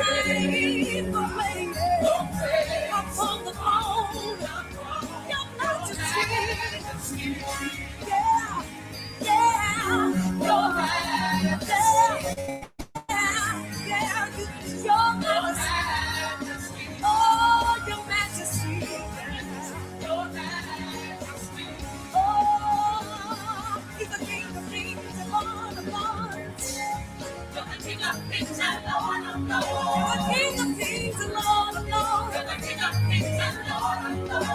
Save the rain upon the throne, your majesty. Yeah, yeah, your majesty. Yeah, your majesty. Oh, your majesty. Your majesty. Oh, he's the king of kings and Lord of lords. You're the king of kings and Lord of lords. You're the king of kings and Lord of lords. You're the king of kings and Lord of lords.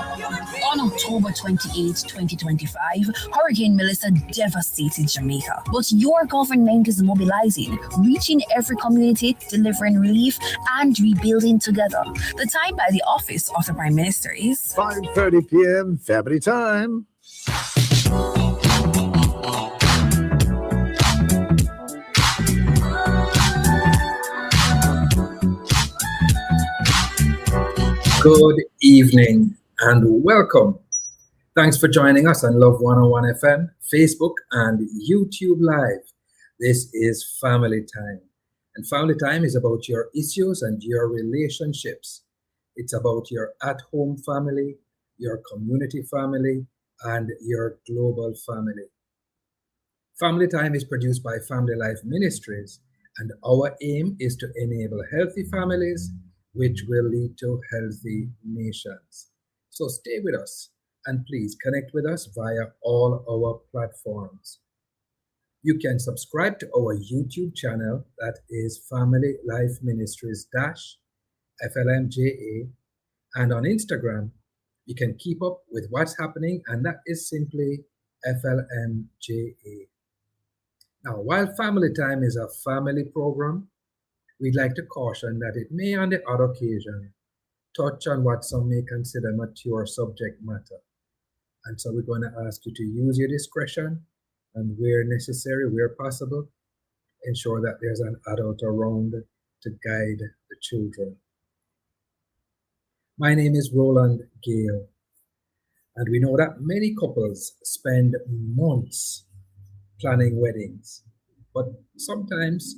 On October 28, 2025, Hurricane Melissa devastated Jamaica. But your government is mobilizing, reaching every community, delivering relief, and rebuilding together. The time by the office of the Prime Minister is 5:30 p.m. Family time. Good evening and welcome. Thanks for joining us on Love 101 FM, Facebook, and YouTube Live. This is Family Time. And Family Time is about your issues and your relationships. It's about your at-home family, your community family, and your global family. Family Time is produced by Family Life Ministries, and our aim is to enable healthy families, which will lead to healthy nations. So stay with us and please connect with us via all our platforms. You can subscribe to our YouTube channel, that is Family Life Ministries FLMJA, and on Instagram, you can keep up with what's happening, and that is simply FLMJA. Now, while Family Time is a family program, we'd like to caution that it may on the odd occasion touch on what some may consider mature subject matter. And so we're going to ask you to use your discretion and where necessary, where possible, ensure that there's an adult around to guide the children. My name is Roland Gale, and we know that many couples spend months planning weddings, but sometimes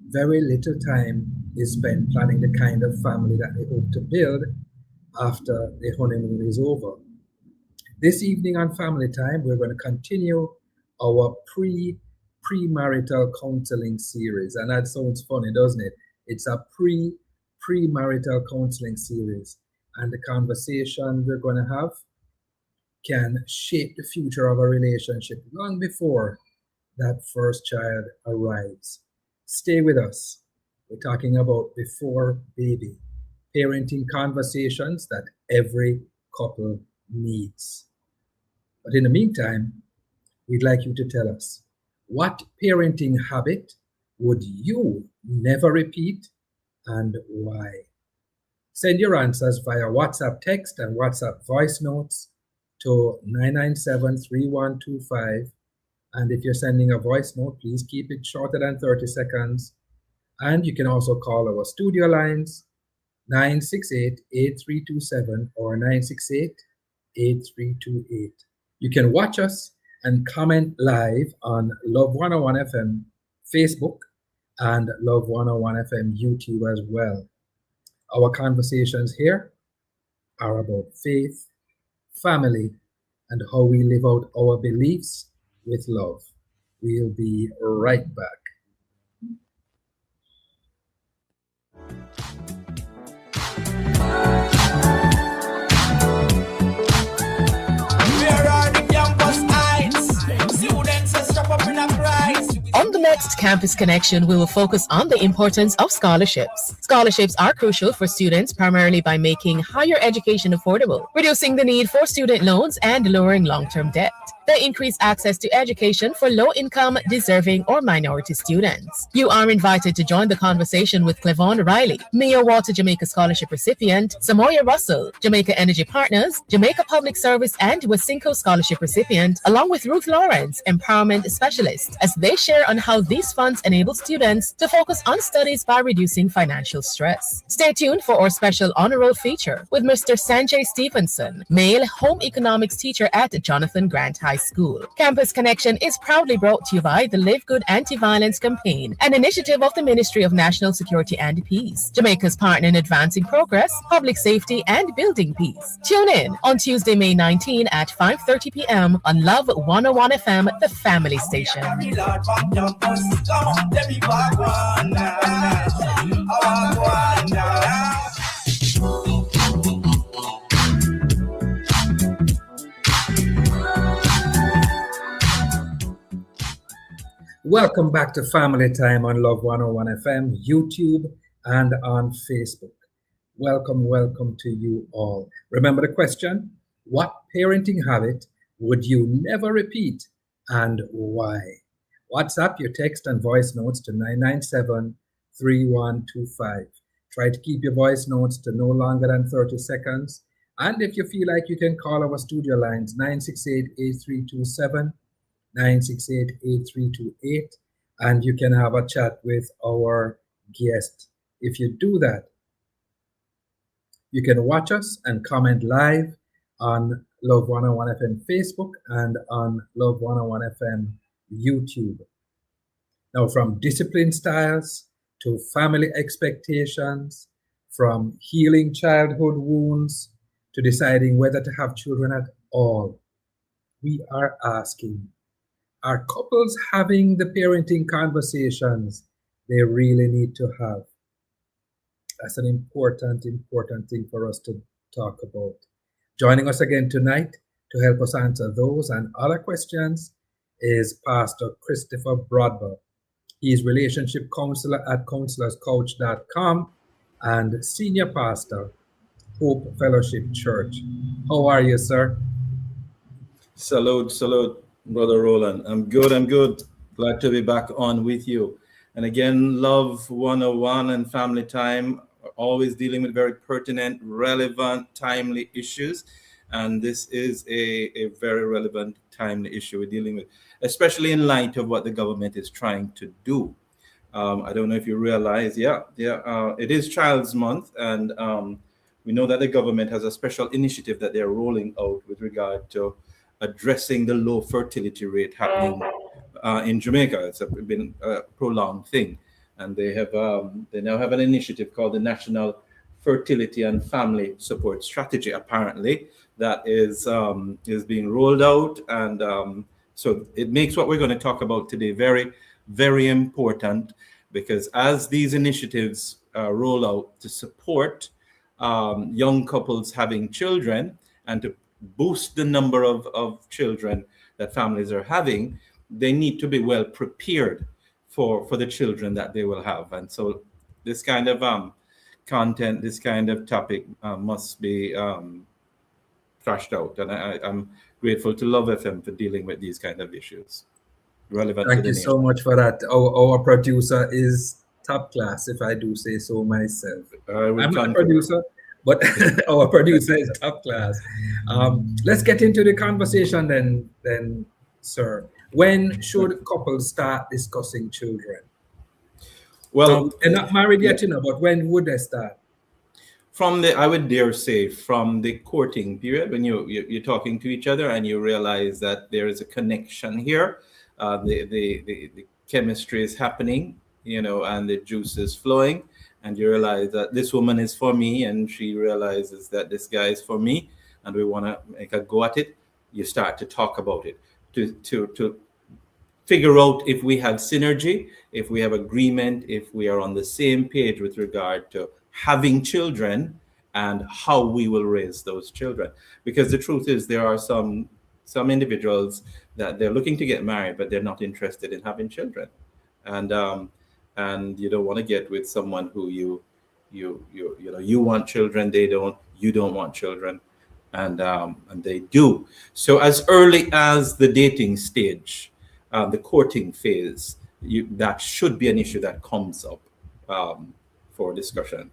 very little time is spent planning the kind of family that they hope to build after the honeymoon is over. This evening on Family Time, we're going to continue our premarital counseling series. And that sounds funny, doesn't it? It's a premarital counseling series. And the conversation we're going to have can shape the future of a relationship long before that first child arrives. Stay with us. We're talking about before baby, parenting conversations that every couple needs. But in the meantime, we'd like you to tell us, what parenting habit would you never repeat and why? Send your answers via WhatsApp text and WhatsApp voice notes to 997-3125. And if you're sending a voice note, please keep it shorter than 30 seconds. And you can also call our studio lines, 968-8327 or 968-8328. You can watch us and comment live on Love 101 FM Facebook and Love 101 FM YouTube as well. Our conversations here are about faith, family, and how we live out our beliefs with love. We'll be right back. On the next Campus Connection, we will focus on the importance of scholarships. Scholarships are crucial for students primarily by making higher education affordable, reducing the need for student loans, and lowering long-term debt. They increase access to education for low-income, deserving, or minority students. You are invited to join the conversation with Clevon Riley, Mia Water Jamaica Scholarship recipient, Samoya Russell, Jamaica Energy Partners, Jamaica Public Service, and Wasinko Scholarship recipient, along with Ruth Lawrence, Empowerment Specialist, as they share on how these funds enable students to focus on studies by reducing financial stress. Stay tuned for our special honor roll feature with Mr. Sanjay Stevenson, male home economics teacher at Jonathan Grant High School. Campus Connection is proudly brought to you by the Live Good Anti-Violence Campaign, an initiative of the Ministry of National Security and Peace, Jamaica's partner in advancing progress, public safety, and building peace. Tune in on Tuesday, May 19 at 5:30 p.m. on Love 101 FM, the family station. Welcome back to Family Time on Love 101 FM, YouTube, and on Facebook. Welcome to you all. Remember the question: what parenting habit would you never repeat and why? WhatsApp your text and voice notes to 997-3125. Try to keep your voice notes to no longer than 30 seconds. And if you feel like, you can call our studio lines 968-8327, 968-8328, and you can have a chat with our guest. If you do that, you can watch us and comment live on Love 101 FM Facebook and on Love 101 FM YouTube. Now, from discipline styles to family expectations, from healing childhood wounds to deciding whether to have children at all, we are asking, are couples having the parenting conversations they really need to have? That's an important thing for us to talk about. Joining us again tonight to help us answer those and other questions is Pastor Christopher Broadbent. He's relationship counselor at counselorscoach.com and senior pastor, Hope Fellowship Church. How are you, sir? Salute, Brother Roland. I'm good. Glad to be back on with you. And again, Love 101 and Family Time are always dealing with very pertinent, relevant, timely issues. And this is a very relevant, timely issue we're dealing with, especially in light of what the government is trying to do. I don't know if you realize, it is Child's Month, and we know that the government has a special initiative that they're rolling out with regard to addressing the low fertility rate happening in Jamaica. It's been a prolonged thing, and they now have an initiative called the National Fertility and Family Support Strategy, apparently, that is being rolled out, and so it makes what we're going to talk about today very, very important, because as these initiatives roll out to support young couples having children and to boost the number of children that families are having, they need to be well prepared for the children that they will have. And so this kind of content, this kind of topic must be thrashed out. And I'm grateful to Love FM for dealing with these kind of issues. Relevant. Thank you so much for that. Our producer is top class, if I do say so myself. I'm not a producer, but our producer is top class. Let's get into the conversation then, sir. When should couples start discussing children? Well, they're not married yet, but when would they start? I would dare say, from the courting period, when you're talking to each other and you realize that there is a connection here, the chemistry is happening, and the juice is flowing, and you realize that this woman is for me, and she realizes that this guy is for me, and we want to make a go at it. You start to talk about it to figure out if we have synergy, if we have agreement, if we are on the same page with regard to having children and how we will raise those children. Because the truth is, there are some individuals that they're looking to get married, but they're not interested in having children, and you don't want to get with someone who you want children, you don't want children, and they do. So as early as the dating stage, the courting phase, that should be an issue that comes up for discussion.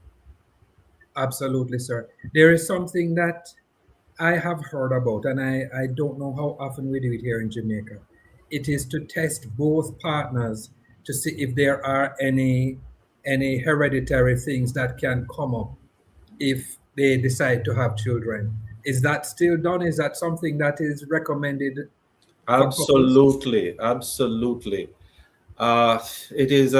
Absolutely, sir. There is something that I have heard about, and I don't know how often we do it here in Jamaica. It is to test both partners to see if there are any hereditary things that can come up if they decide to have children. Is that still done? Is that something that is recommended? for couples? Absolutely. It is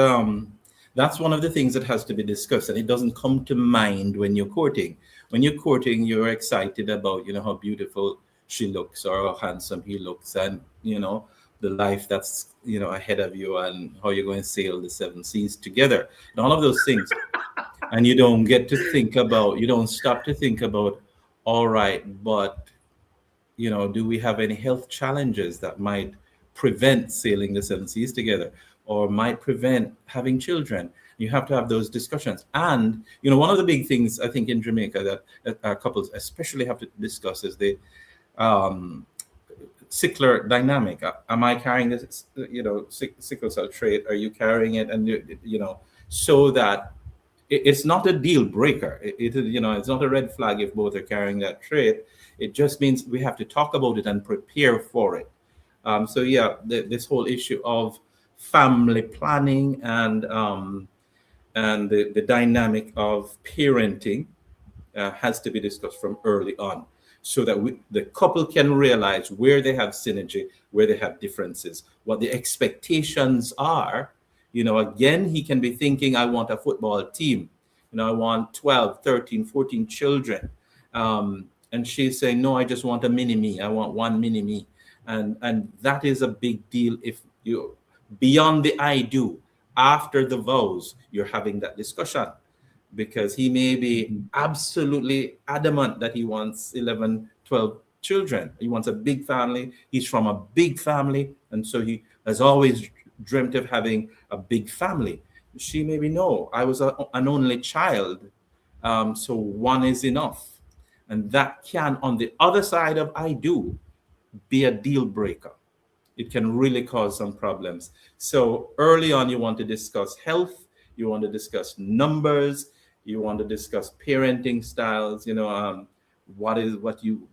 that's one of the things that has to be discussed, and it doesn't come to mind when you're courting. When you're courting, you're excited about, you know, how beautiful she looks or how handsome he looks, and, you know, the life that's, you know, ahead of you, and how you're going to sail the seven seas together, and all of those things. And you don't get to think about, you don't stop to think about, all right, but, you know, do we have any health challenges that might prevent sailing the seven seas together, or might prevent having children? You have to have those discussions. And, you know, one of the big things I think in Jamaica that couples especially have to discuss is the um, sickler dynamic. Am I carrying this, you know, sickle cell trait? Are you carrying it? And, you know, so that it's not a deal breaker. You know, it's not a red flag if both are carrying that trait. It just means we have to talk about it and prepare for it. So yeah, this whole issue of family planning and the dynamic of parenting has to be discussed from early on, so that the couple can realize where they have synergy, where they have differences, what the expectations are. You know, again, he can be thinking, I want a football team. You know, I want 12, 13, 14 children. And she's saying, no, I just want a mini me. I want one mini me. And that is a big deal. If you, beyond the I do, after the vows, you're having that discussion, because he may be absolutely adamant that he wants 11, 12 children. He wants a big family. He's from a big family. And so he has always dreamt of having a big family. She maybe, no, I was an only child. So one is enough. And that can, on the other side of I do, be a deal breaker. It can really cause some problems. So early on, you want to discuss health, you want to discuss numbers, you want to discuss parenting styles, you know, what you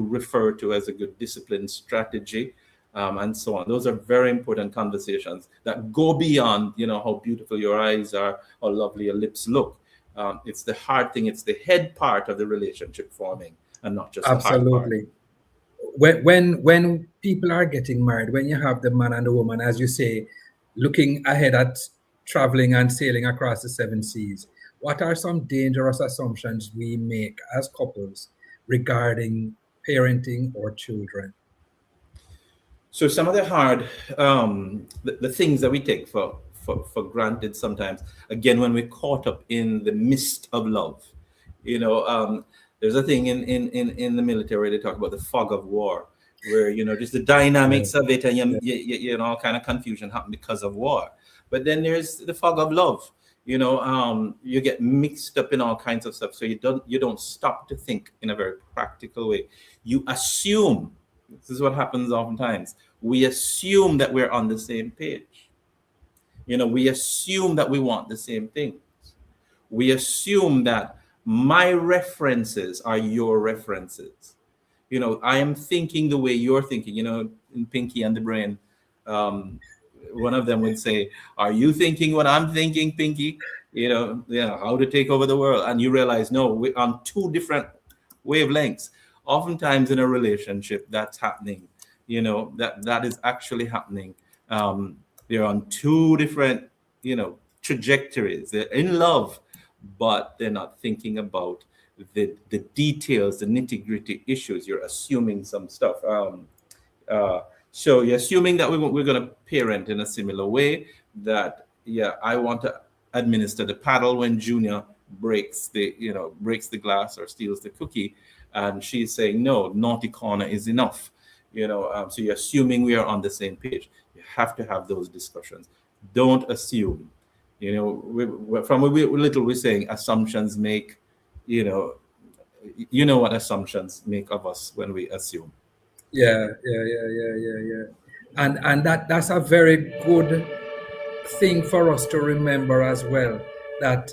refer to as a good discipline strategy, and so on. Those are very important conversations that go beyond, you know, how beautiful your eyes are, how lovely your lips look. It's the hard thing, it's the head part of the relationship forming, and not just the hard part. Absolutely. When people are getting married, when you have the man and the woman, as you say, looking ahead at traveling and sailing across the seven seas, what are some dangerous assumptions we make as couples regarding parenting or children? So some of the hard, the things that we take for granted sometimes, again, when we're caught up in the mist of love, you know, there's a thing in the military where they talk about the fog of war, where, you know, just the dynamics of it, and you know, all kind of confusion happen because of war. But then there's the fog of love. You know, you get mixed up in all kinds of stuff, so you don't stop to think in a very practical way. You assume, this is what happens oftentimes, we assume that we're on the same page. You know, we assume that we want the same things. We assume that my references are your references. You know, I am thinking the way you're thinking. You know, in Pinky and the Brain, one of them would say, are you thinking what I'm thinking, Pinky? You know, yeah, how to take over the world. And you realize, no, we're on two different wavelengths. Oftentimes in a relationship, that's happening. You know, that is actually happening. They're on two different, you know, trajectories. They're in love, but they're not thinking about the details, the nitty-gritty issues. You're assuming some stuff. So you're assuming that we're going to parent in a similar way, that, yeah, I want to administer the paddle when Junior breaks the glass or steals the cookie, and she's saying, no, naughty corner is enough. You know, so you're assuming we are on the same page. You have to have those discussions. Don't assume. You know, from we're little, we're saying assumptions make, you know what assumptions make of us when we assume. Yeah. And that's a very good thing for us to remember as well, that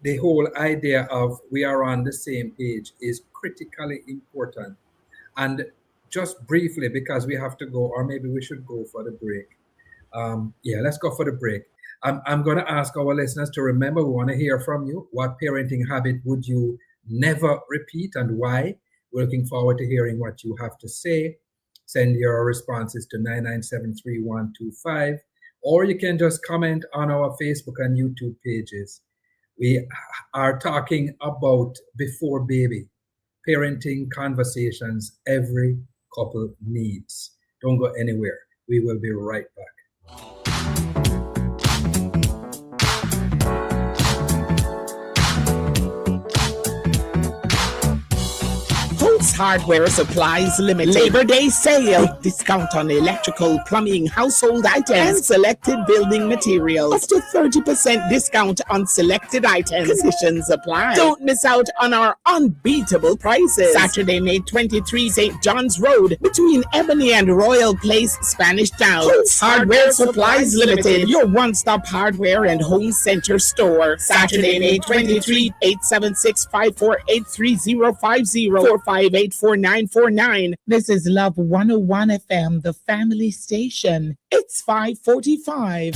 the whole idea of we are on the same page is critically important. And just briefly, because we have to go, or maybe we should go for the break. Let's go for the break. I'm going to ask our listeners to remember, we want to hear from you. What parenting habit would you never repeat and why? We're looking forward to hearing what you have to say. Send your responses to 9973125, or you can just comment on our Facebook and YouTube pages. We are talking about before baby, parenting conversations every couple needs. Don't go anywhere. We will be right back. Hardware Supplies Limited. Labor Day sale. Big discount on electrical, plumbing, household items, and selected building materials. Up to 30% discount on selected items. Conditions apply. Don't miss out on our unbeatable prices. Saturday, May 23, St. John's Road, between Ebony and Royal Place, Spanish Town. Hardware Supplies Limited, your one-stop hardware and home center store. Saturday, May 23, 876-548-3050, 458-4949. This is Love 101 FM, the family station. It's 5:45.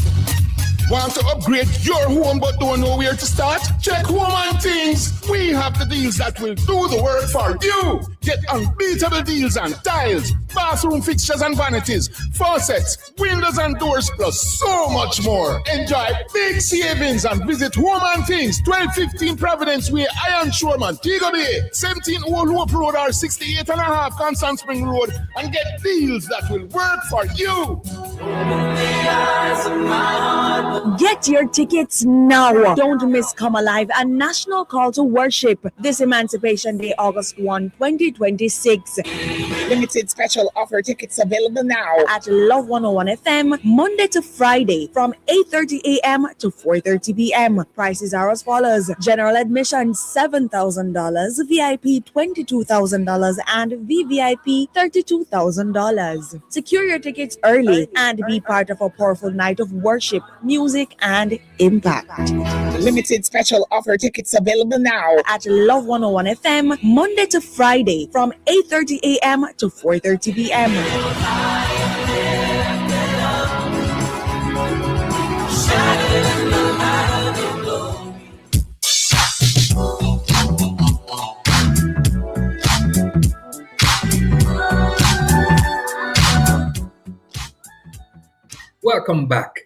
Want to upgrade your home but don't know where to start? Check Home and Things. We have the deals that will do the work for you. Get unbeatable deals on tiles, bathroom fixtures and vanities, faucets, windows and doors, plus so much more. Enjoy big savings and visit Home and Things, 1215 Providence Way, Iron Shore, Montego Bay, 17 Old Hope Road or 68.5 Constant Spring Road, and get deals that will work for you. Get your tickets now. Don't miss Come Alive, a national call to worship this Emancipation Day, August 1, 2026. Limited special offer tickets available now At Love 101 FM, Monday to Friday from 8:30 a.m. to 4:30 p.m. Prices are as follows. General admission $7,000, VIP $22,000, and VVIP $32,000. Secure your tickets early and be part of a powerful night of worship, music, and impact. Limited special offer tickets available now At Love 101 FM, Monday to Friday from 8:30 a.m. to 4:30 p.m. Welcome back.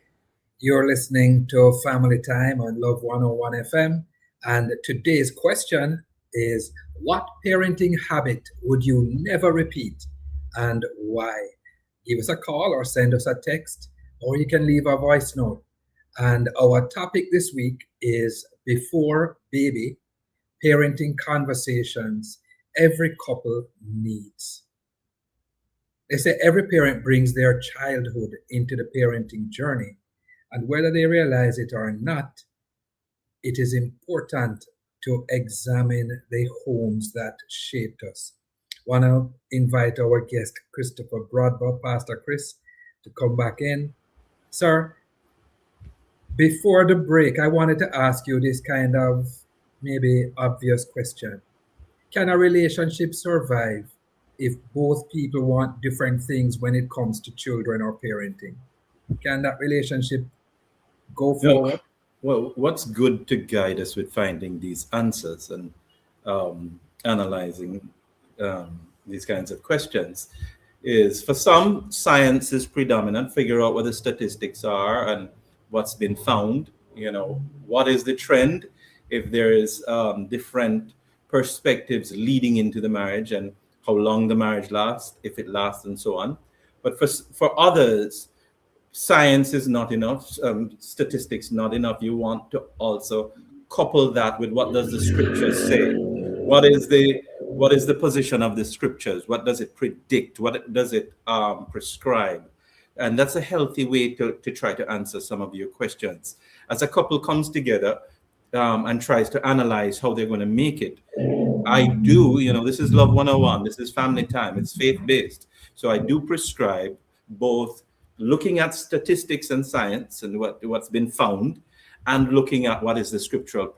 You're listening to Family Time on Love 101 FM, and today's question is, what parenting habit would you never repeat and why? Give us a call or send us a text, or you can leave a voice note. And our topic this week is before baby, parenting conversations every couple needs. They say every parent brings their childhood into the parenting journey, and whether they realize it or not, it is important to examine the homes that shaped us. Want to invite our guest, Christopher Broadbent, Pastor Chris, to come back in. Sir, before the break, I wanted to ask you this kind of maybe obvious question. Can a relationship survive if both people want different things when it comes to children or parenting? Can that relationship go forward? Well, what's good to guide us with finding these answers and analyzing these kinds of questions is, for some, science is predominant. Figure out what the statistics are and what's been found. You know, what is the trend? If there is different perspectives leading into the marriage and how long the marriage lasts, if it lasts, and so on. But for others, science is not enough, statistics not enough. You want to also couple that with what does the scriptures say? What is the position of the scriptures? What does it predict? What does it prescribe? And that's a healthy way to try to answer some of your questions. As a couple comes together and tries to analyze how they're going to make it, I do, this is Love 101, this is family time, it's faith-based. So I do prescribe both looking at statistics and science and what's been found, and looking at what is the scriptural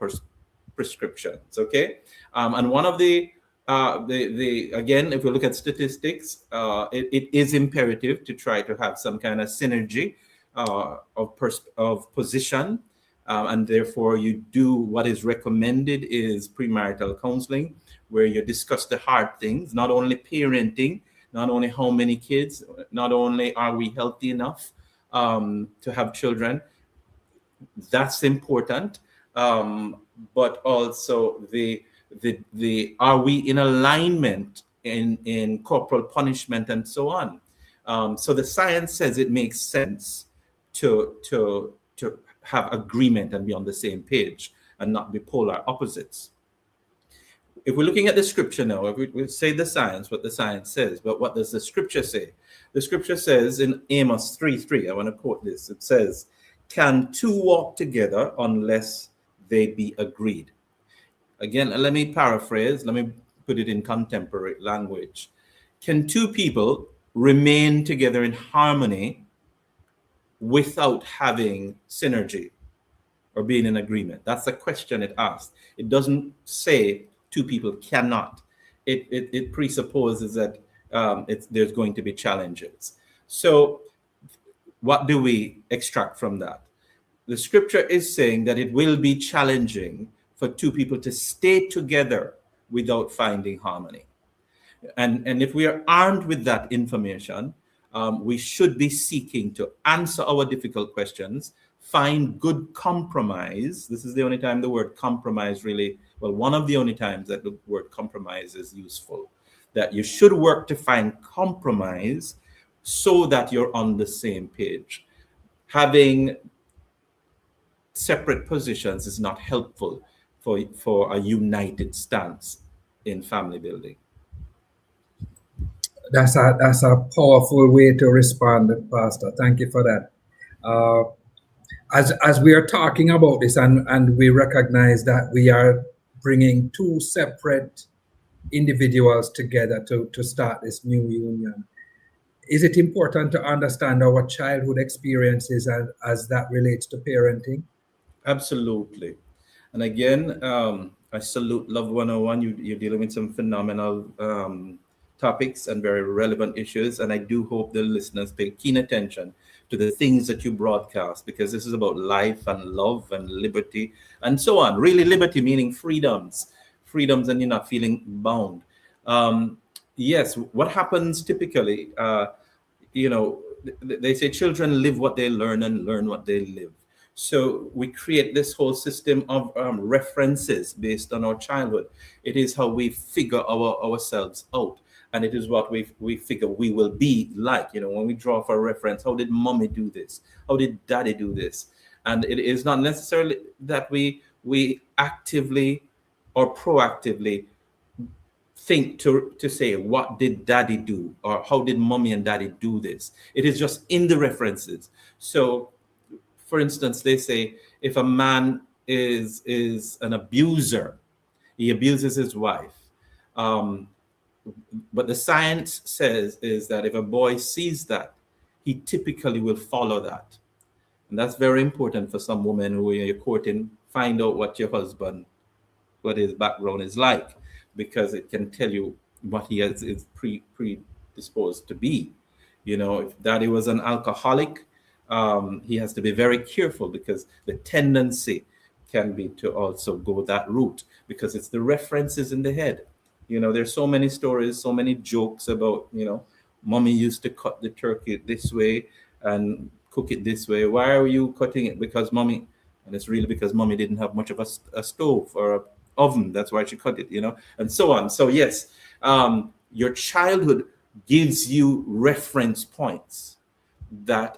prescriptions, okay? And one of the again, if we look at statistics, it is imperative to try to have some kind of synergy of position, and therefore you do what is recommended is premarital counseling, where you discuss the hard things, not only parenting, not only how many kids, not only are we healthy enough to have children, that's important, but also the are we in alignment in corporal punishment and so on. So the science says it makes sense to have agreement and be on the same page and not be polar opposites. If we're looking at the scripture now, if we say the science, what the science says, but what does the scripture say? The scripture says in Amos 3:3, I want to quote this. It says, "Can two walk together unless they be agreed?" Again, let me paraphrase, let me put it in contemporary language. Can two people remain together in harmony without having synergy or being in agreement? That's the question it asks. It doesn't say two people cannot. It presupposes that there's going to be challenges. So what do we extract from that? The scripture is saying that it will be challenging for two people to stay together without finding harmony. And if we are armed with that information, we should be seeking to answer our difficult questions, find good compromise. This is the only time the word compromise really, well, one of the only times that the word compromise is useful, that you should work to find compromise so that you're on the same page. Having separate positions is not helpful for a united stance in family building. That's a powerful way to respond, Pastor. Thank you for that. As we are talking about this, and we recognize that we are bringing two separate individuals together to start this new union, is it important to understand our childhood experiences as that relates to parenting? Absolutely. And again, I salute Love 101. You're dealing with some phenomenal topics and very relevant issues. And I do hope the listeners pay keen attention to the things that you broadcast, because this is about life and love and liberty and so on. Really, liberty meaning freedoms, and you're not feeling bound. Yes, what happens typically, they say children live what they learn and learn what they live. So we create this whole system of references based on our childhood. It is how we figure ourselves out. And it is what we figure we will be like. When we draw for a reference, how did mommy do this? How did daddy do this? And it is not necessarily that we actively or proactively think to say, what did daddy do? Or how did mommy and daddy do this? It is just in the references. So, for instance, they say if a man is an abuser, he abuses his wife. But the science says is that if a boy sees that, he typically will follow that. And that's very important for some women who you're courting. Find out what your husband, what his background is like, because it can tell you what he is predisposed to be. If daddy was an alcoholic, he has to be very careful, because the tendency can be to also go that route, because it's the references in the head. There's so many stories, so many jokes about, mommy used to cut the turkey this way and cook it this way. Why are you cutting it? Because mommy, and it's really because mommy didn't have much of a stove or an oven. That's why she cut it, and so on. So yes, your childhood gives you reference points that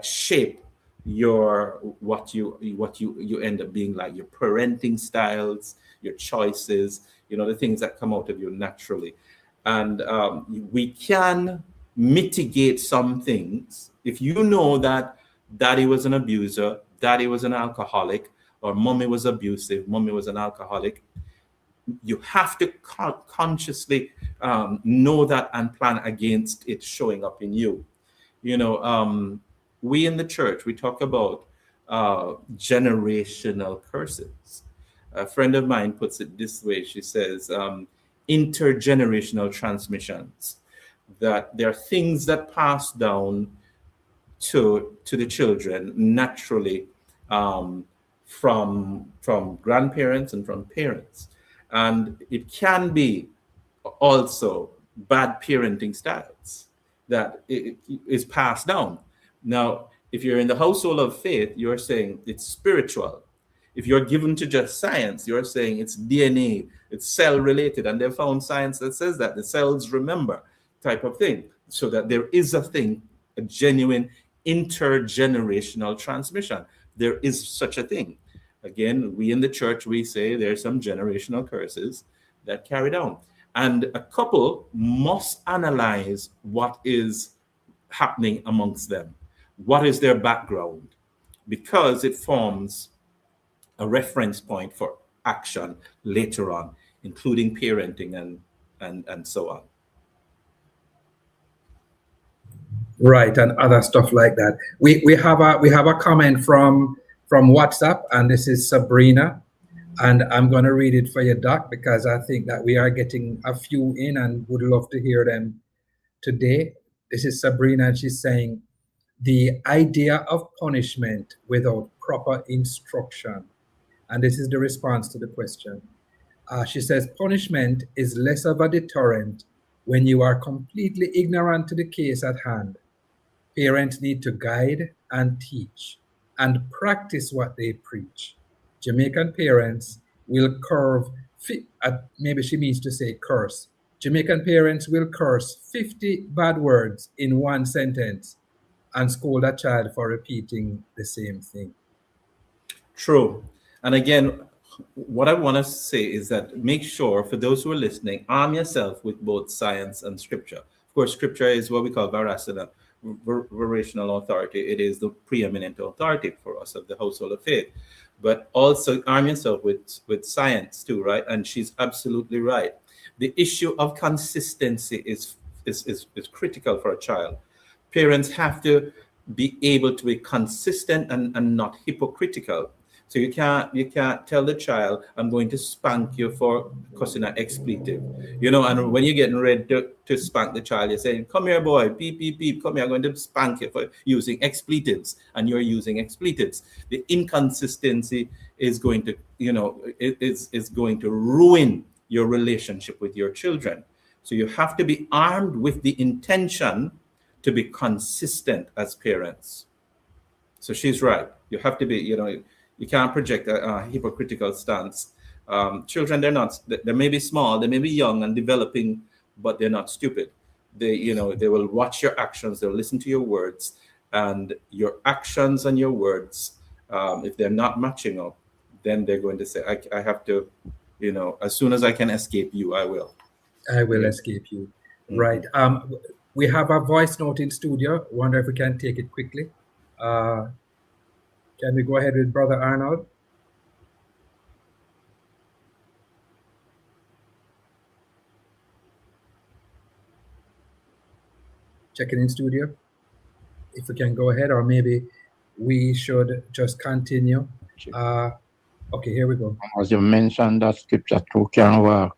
shape what you end up being like, your parenting styles, your choices, the things that come out of you naturally. And we can mitigate some things. If you know that daddy was an abuser, daddy was an alcoholic, or mommy was abusive, mommy was an alcoholic, you have to consciously know that and plan against it showing up in you. We in the church, we talk about generational curses. A friend of mine puts it this way. She says, intergenerational transmissions, that there are things that pass down to the children naturally from grandparents and from parents. And it can be also bad parenting styles that is passed down. Now, if you're in the household of faith, you're saying it's spiritual. If you're given to just science, you're saying it's DNA, it's cell related. And they found science that says that the cells remember type of thing. So that there is a thing, a genuine intergenerational transmission. There is such a thing. Again, we in the church, we say there's some generational curses that carry down. And a couple must analyze what is happening amongst them. What is their background? Because it forms a reference point for action later on, including parenting and so on. Right, and other stuff like that. We have a comment from WhatsApp, and this is Sabrina, and I'm going to read it for you, Doc, because I think that we are getting a few in and would love to hear them today. This is Sabrina, and she's saying, the idea of punishment without proper instruction. And this is the response to the question. She says, punishment is less of a deterrent when you are completely ignorant to the case at hand. Parents need to guide and teach and practice what they preach. Jamaican parents will maybe she means to say curse. Jamaican parents will curse 50 bad words in one sentence and scold a child for repeating the same thing. True. And again, what I want to say is that make sure, for those who are listening, arm yourself with both science and scripture. Of course, scripture is what we call verational authority. It is the preeminent authority for us of the household of faith. But also arm yourself with science too, right? And she's absolutely right. The issue of consistency is critical for a child. Parents have to be able to be consistent and not hypocritical. So you can't tell the child, I'm going to spank you for cussing an expletive. And when you're getting ready to spank the child, you're saying, come here, boy, peep, peep, peep, come here, I'm going to spank you for using expletives, and you're using expletives. The inconsistency is going to, is going to ruin your relationship with your children. So you have to be armed with the intention to be consistent as parents. So she's right. You have to be, you can't project a hypocritical stance. Children, they may be small, they may be young and developing, but they're not stupid. They will watch your actions, they'll listen to your words, and your actions and your words, if they're not matching up, then they're going to say, I have to, as soon as I can escape you, I will. I will escape you. Mm-hmm. Right. We have a voice note in studio. Wonder if we can take it quickly. Can we go ahead with Brother Arnold? Checking in studio. If we can go ahead, or maybe we should just continue. Okay, here we go. As you mentioned, that scripture too can work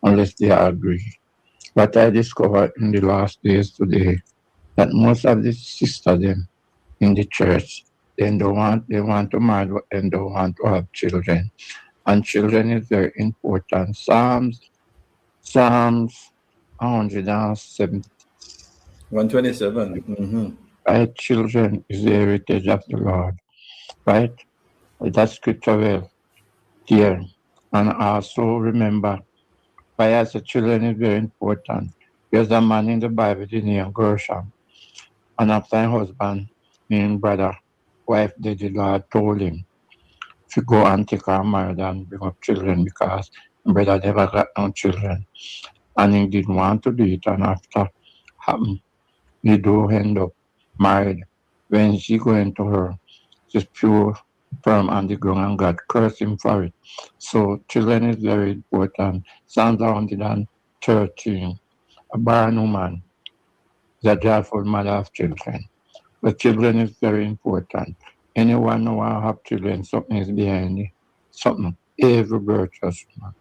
unless they agree. But I discovered in the last days today that most of the sisters them in the church, they want to marry, but they don't want to have children. And children is very important. Psalms 127. 127. Mm-hmm. Right? Children is the heritage of the Lord. Right? That scripture well here. And also remember, why as a children is very important. There's a man in the Bible, the name Gershom. And after a husband, meaning brother, wife, the Lord told him to go and take her married and bring up children because brother never got no children. And he didn't want to do it. And after happened, he do end up married. When she go into her, she's pure, firm on the ground, and God cursed him for it. So children is very important. Psalms 113. A barren woman is a joyful mother of children. But children is very important. Anyone who want to have children, something is behind it. Something. Every virtuous woman.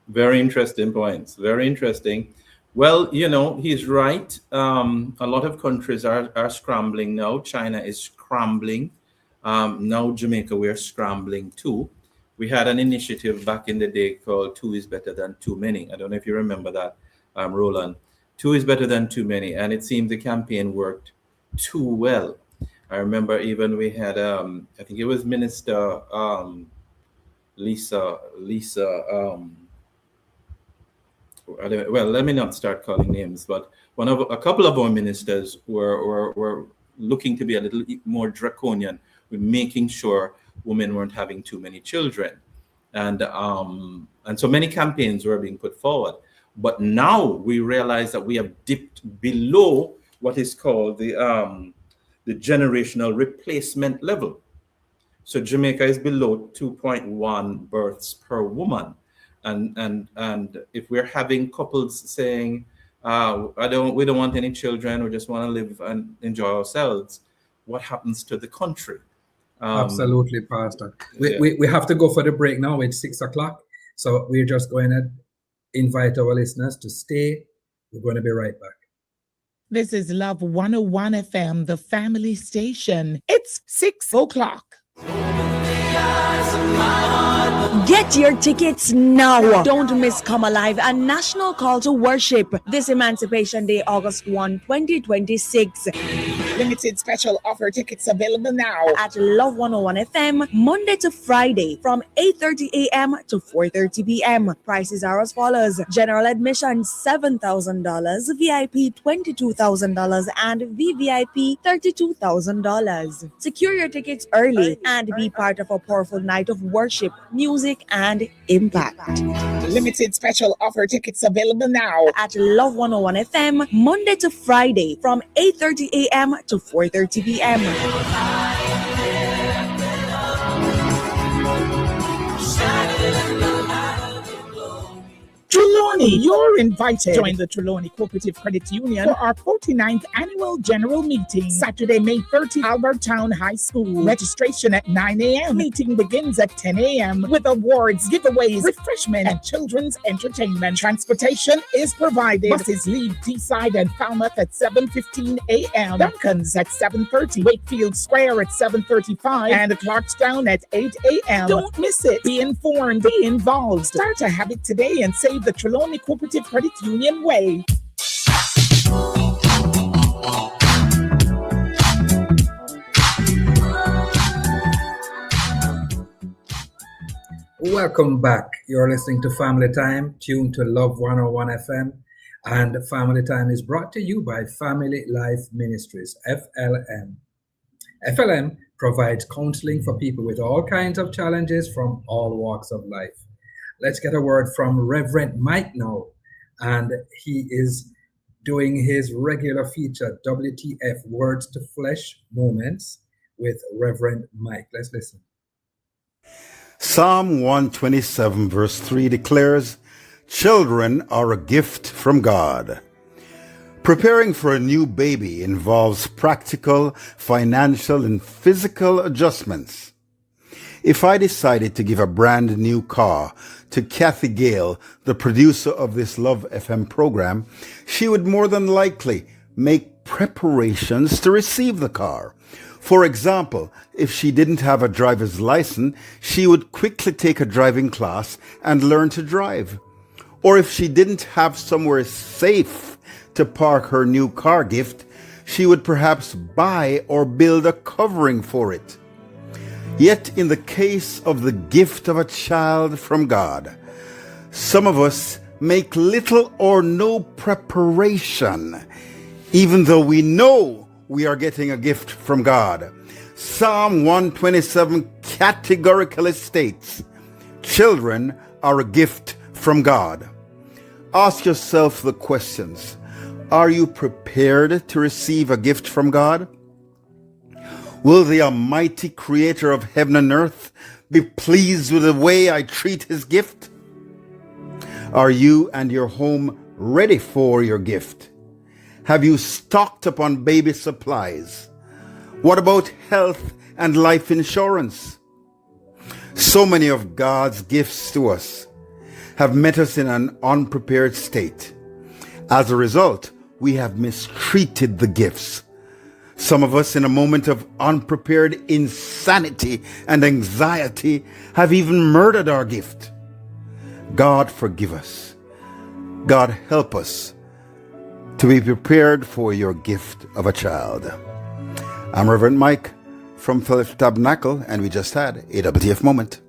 Very interesting points. Very interesting. Well, he's right. A lot of countries are scrambling now. China is scrambling. Now Jamaica, we're scrambling too. We had an initiative back in the day called Two is Better Than Too Many. I don't know if you remember that, Roland. Two is better than too many. And it seemed the campaign worked too well. I remember even we had, I think it was Minister Lisa, well, let me not start calling names, but a couple of our ministers were looking to be a little more draconian with making sure women weren't having too many children, and so many campaigns were being put forward. But now we realize that we have dipped below what is called the generational replacement level. So Jamaica is below 2.1 births per woman. And if we're having couples saying, we don't want any children, we just want to live and enjoy ourselves, what happens to the country? Absolutely, Pastor. We have to go for the break now. It's 6 o'clock. So we're just going to invite our listeners to stay. We're going to be right back. This is Love 101 FM, the family station. It's 6 o'clock. Get your tickets now. Don't miss Come Alive, a national call to worship this Emancipation Day, August 1, 2026. Limited special offer tickets available now At Love 101 FM, Monday to Friday from 8:30 a.m. to 4:30 p.m. Prices are as follows. General admission $7,000, VIP $22,000, and VVIP $32,000. Secure your tickets early and be part of a powerful night of worship, music, and impact. Limited special offer tickets available now At Love 101 FM, Monday to Friday from 8:30 a.m. to 4:30 p.m. Trelawney, you're invited. Join the Trelawney Cooperative Credit Union for our 49th annual general meeting, Saturday, May 30th, Albert Town High School. Registration at 9 a.m. Meeting begins at 10 a.m. with awards, giveaways, refreshment, and children's entertainment. Transportation is provided. Buses leave Deeside and Falmouth at 7:15 a.m. Duncan's at 7:30. Wakefield Square at 7:35. And Clarkstown at 8 a.m. Don't miss it. Be informed. Be involved. Start a habit today and save the Trelawney Cooperative Credit Union way. Welcome back. You're listening to Family Time, tuned to Love 101 FM. And Family Time is brought to you by Family Life Ministries, FLM. FLM provides counseling for people with all kinds of challenges from all walks of life. Let's get a word from Reverend Mike now. And he is doing his regular feature, WTF, Words to Flesh Moments with Reverend Mike. Let's listen. Psalm 127 verse 3 declares, "Children are a gift from God." Preparing for a new baby involves practical, financial, and physical adjustments. If I decided to give a brand new car to Kathy Gale, the producer of this Love FM program, she would more than likely make preparations to receive the car. For example, if she didn't have a driver's license, she would quickly take a driving class and learn to drive. Or if she didn't have somewhere safe to park her new car gift, she would perhaps buy or build a covering for it. Yet in the case of the gift of a child from God, some of us make little or no preparation, even though we know we are getting a gift from God. Psalm 127 categorically states, "Children are a gift from God." Ask yourself the questions. Are you prepared to receive a gift from God? Will the Almighty Creator of heaven and earth be pleased with the way I treat His gift? Are you and your home ready for your gift? Have you stocked up on baby supplies? What about health and life insurance? So many of God's gifts to us have met us in an unprepared state. As a result, we have mistreated the gifts. Some of us, in a moment of unprepared insanity and anxiety, have even murdered our gift. God forgive us. God help us to be prepared for your gift of a child. I'm Reverend Mike from Fellowship Tabernacle, and we just had a WTF moment.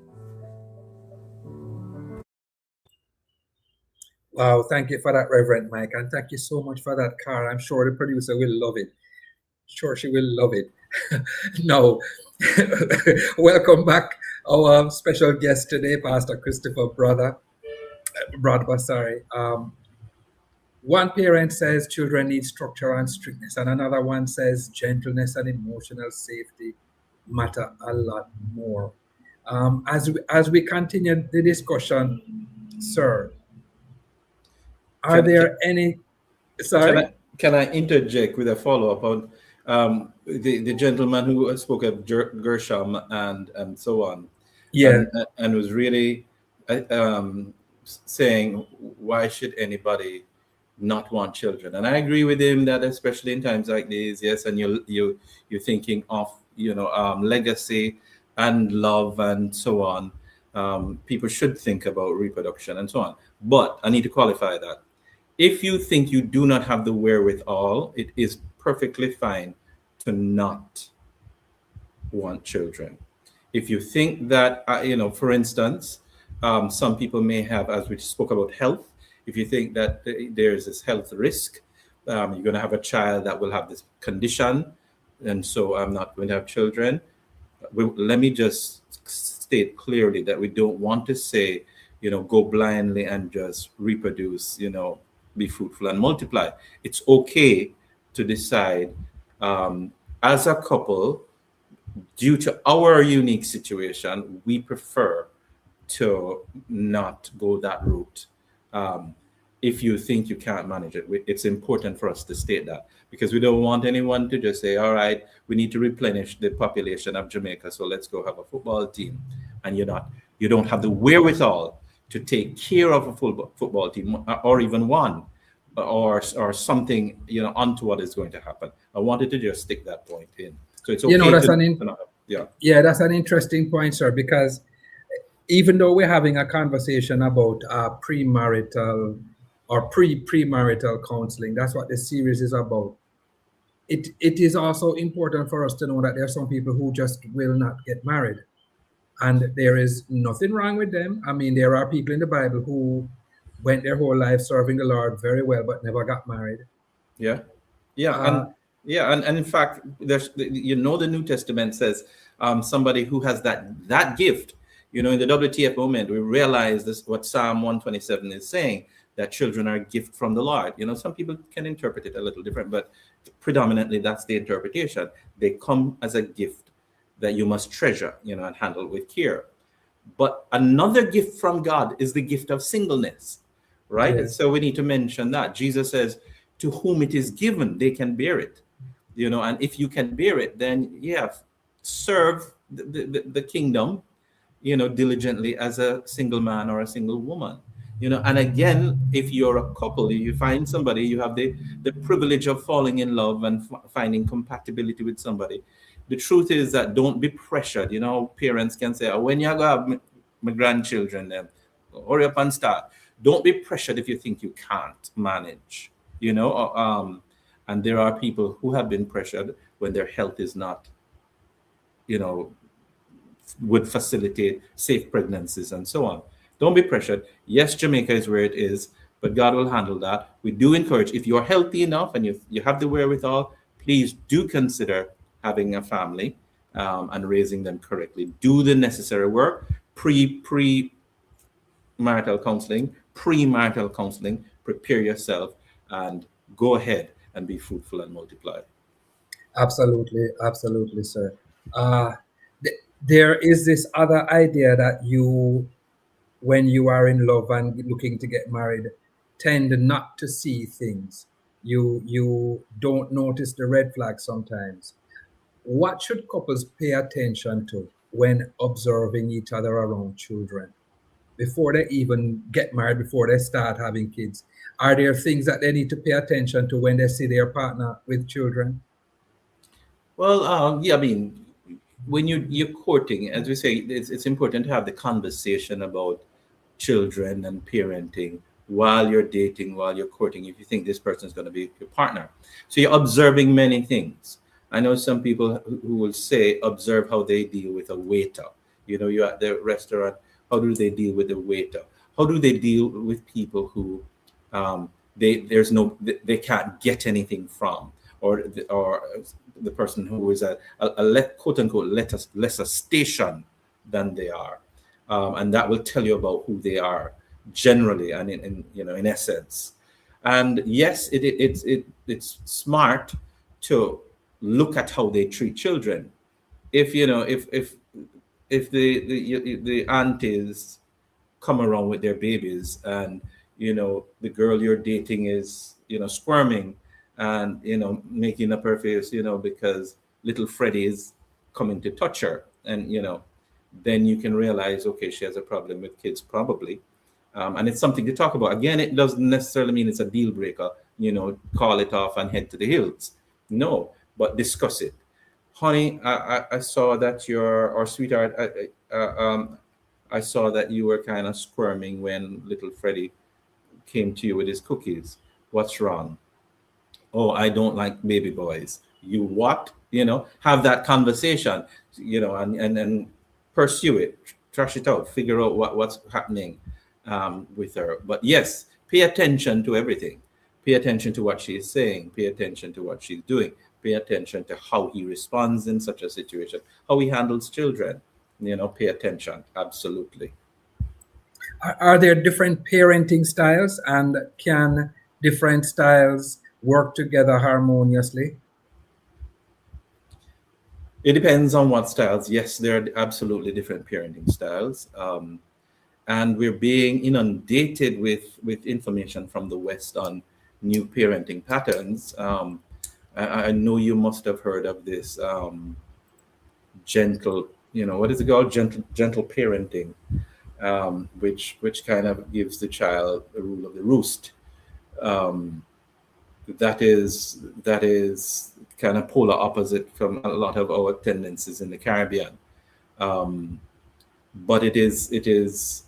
Wow, thank you for that, Reverend Mike, and thank you so much for that, Cara. I'm sure the producer will love it. Sure, she will love it. Now, welcome back, our special guest today, Pastor Christopher Bradba. Sorry. One parent says children need structure and strictness, and another one says gentleness and emotional safety matter a lot more. As we continue the discussion, sir, are there any? Sorry. Can I interject with a follow-up on the gentleman who spoke of Gershom and so on? Yeah. And was really saying, why should anybody not want children? And I agree with him that especially in times like these, yes, and you're thinking of legacy and love and so on. People should think about reproduction and so on. But I need to qualify that. If you think you do not have the wherewithal, it is perfectly fine to not want children. If you think that, for instance, some people may have, as we spoke about health, if you think that there's this health risk, you're going to have a child that will have this condition, and so I'm not going to have children. Let me just state clearly that we don't want to say, go blindly and just reproduce, be fruitful and multiply. It's okay to decide as a couple, due to our unique situation, we prefer to not go that route. If you think you can't manage it, it's important for us to state that, because we don't want anyone to just say, all right, we need to replenish the population of Jamaica, so let's go have a football team. And you don't have the wherewithal to take care of a football team, or even one, or something, untoward is going to happen. I wanted to just stick that point in. So it's okay. That's an interesting point, sir, because even though we're having a conversation about premarital or premarital counseling, that's what the series is about. It is also important for us to know that there are some people who just will not get married. And there is nothing wrong with them. I mean, there are people in the Bible who went their whole life serving the Lord very well, but never got married. And in fact, there's the New Testament says somebody who has that gift. In the WTF moment, we realize this what Psalm 127 is saying, that children are a gift from the Lord. Some people can interpret it a little different, but predominantly that's the interpretation. They come as a gift that you must treasure, and handle with care. But another gift from God is the gift of singleness, right? Yes. So we need to mention that. Jesus says, to whom it is given, they can bear it. And if you can bear it, then serve the kingdom, diligently as a single man or a single woman. And again, if you're a couple, you find somebody, you have the privilege of falling in love and finding compatibility with somebody. The truth is that don't be pressured. Parents can say, when you have my grandchildren, hurry up and start. Don't be pressured if you think you can't manage, and there are people who have been pressured when their health is not, would facilitate safe pregnancies and so on. Don't be pressured. Yes, Jamaica is where it is, but God will handle that. We do encourage, if you're healthy enough and you have the wherewithal, please do consider having a family and raising them correctly. Do the necessary work, pre-marital counseling, prepare yourself, and go ahead and be fruitful and multiply. Absolutely, sir. There is this other idea that when you are in love and looking to get married, tend not to see things. You don't notice the red flags sometimes. What should couples pay attention to when observing each other around children before they even get married, before they start having kids? Are there things that they need to pay attention to when they see their partner with children? Well, yeah, I mean, when you're courting, as we say, it's important to have the conversation about children and parenting while you're dating, while you're courting, if you think this person is going to be your partner. So you're observing many things. I know some people who will say, observe how they deal with a waiter. You know, you're at the restaurant, how do they deal with the waiter? How do they deal with people who they can't get anything from, or the person who is at quote unquote lesser station than they are, and that will tell you about who they are generally and in essence. And yes, it's smart to look at how they treat children. If you know if the aunties come around with their babies, and the girl you're dating is squirming and making up her face because little Freddie is coming to touch her, and then you can realize, okay, she has a problem with kids probably. And it's something to talk about. Again, it doesn't necessarily mean it's a deal breaker, call it off and head to the hills. No, but discuss it. Honey, I saw that or sweetheart, I saw that you were kind of squirming when little Freddie came to you with his cookies. What's wrong? Oh, I don't like baby boys. You what? Have that conversation, and pursue it, trash it out, figure out what's happening with her. But yes, pay attention to everything. Pay attention to what she is saying. Pay attention to what she's doing. Pay attention to how he responds in such a situation, how he handles children. Pay attention. Absolutely. Are there different parenting styles, and can different styles work together harmoniously? It depends on what styles. Yes, there are absolutely different parenting styles. And we're being inundated with information from the West on new parenting patterns. I know you must have heard of this gentle, what is it called? Gentle parenting, which kind of gives the child the rule of the roost. That is kind of polar opposite from a lot of our tendencies in the Caribbean. But it is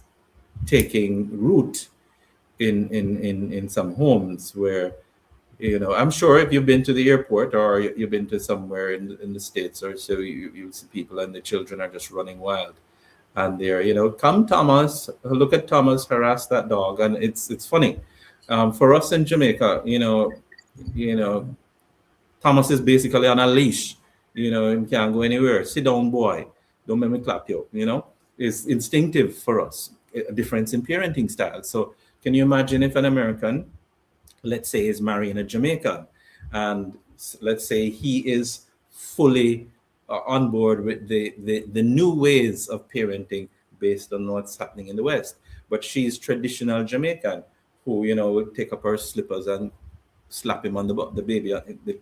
taking root in some homes where, I'm sure if you've been to the airport or you've been to somewhere in the States or so, you see people and the children are just running wild. And they're, come Thomas, look at Thomas, harass that dog. And it's funny. For us in Jamaica, Thomas is basically on a leash. He can't go anywhere. Sit down, boy. Don't make me clap you. It's instinctive for us. A difference in parenting style. So can you imagine if an American, let's say, is marrying a Jamaican, and let's say he is fully on board with the new ways of parenting based on what's happening in the West, but she's traditional Jamaican, who would take up her slippers and slap him on the butt, the baby,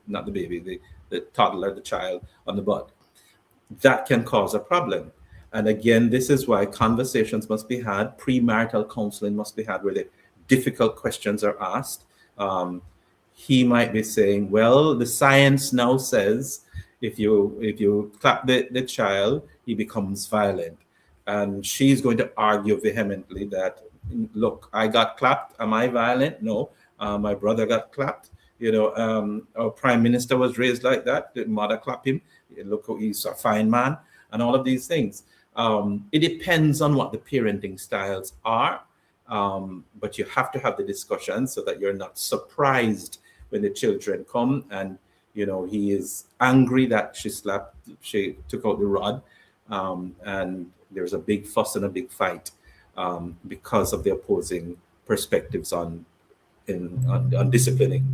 not the baby, the toddler, the child on the butt. That can cause a problem. And again, this is why conversations must be had, premarital counseling must be had, where the difficult questions are asked. He might be saying, well, the science now says if you clap the child, he becomes violent. And she's going to argue vehemently that, look, I got clapped. Am I violent? No. My brother got clapped. Our prime minister was raised like that. The mother clapped him. Look, he's a fine man, and all of these things. It depends on what the parenting styles are, but you have to have the discussion so that you're not surprised when the children come and he is angry that she took out the rod, and there's a big fuss and a big fight because of the opposing perspectives on disciplining.